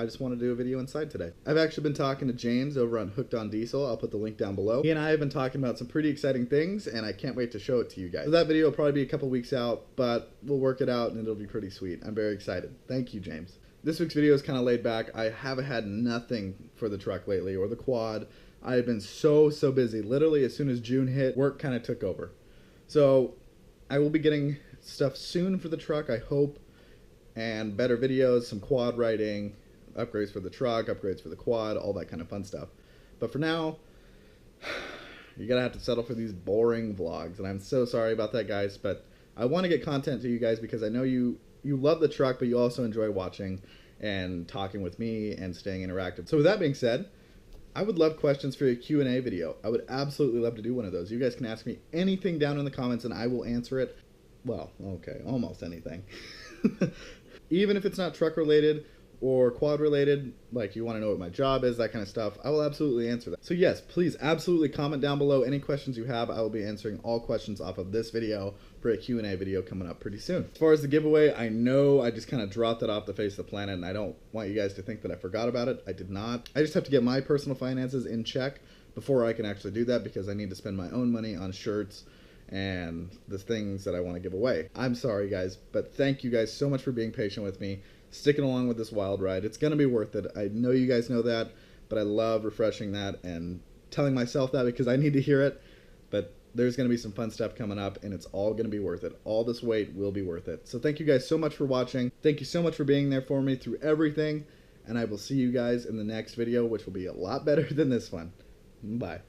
I just want to do a video inside today. I've actually been talking to James over on Hooked on Diesel. I'll put the link down below. He and I have been talking about some pretty exciting things, and I can't wait to show it to you guys. So that video will probably be a couple weeks out, but we'll work it out and it'll be pretty sweet. I'm very excited. Thank you, James. This week's video is kind of laid back. I haven't had nothing for the truck lately, or the quad. I have been so busy. Literally, as soon as June hit, work kind of took over. So I will be getting stuff soon for the truck, I hope, and better videos, some quad riding, upgrades for the truck, upgrades for the quad, all that kind of fun stuff. But for now, you're gonna have to settle for these boring vlogs, and I'm so sorry about that, guys, but I want to get content to you guys because I know you love the truck, but you also enjoy watching and talking with me and staying interactive. So with that being said, I would love questions for a Q&A video. I would absolutely love to do one of those. You guys can ask me anything down in the comments and I will answer it. Well, okay, almost anything. Even if it's not truck related or quad related, like you want to know what my job is, that kind of stuff, I will absolutely answer that. So yes, please absolutely comment down below any questions you have. I will be answering all questions off of this video for a Q&A video coming up pretty soon. As far as the giveaway, I know I just kind of dropped it off the face of the planet, and I don't want you guys to think that I forgot about it. I did not. I just have to get my personal finances in check before I can actually do that, because I need to spend my own money on shirts and the things that I want to give away. I'm sorry, guys, but thank you guys so much for being patient with me, sticking along with this wild ride. It's going to be worth it. I know you guys know that, but I love refreshing that and telling myself that because I need to hear it. But there's going to be some fun stuff coming up, and it's all going to be worth it. All this wait will be worth it. So thank you guys so much for watching. Thank you so much for being there for me through everything, and I will see you guys in the next video, which will be a lot better than this one. Bye.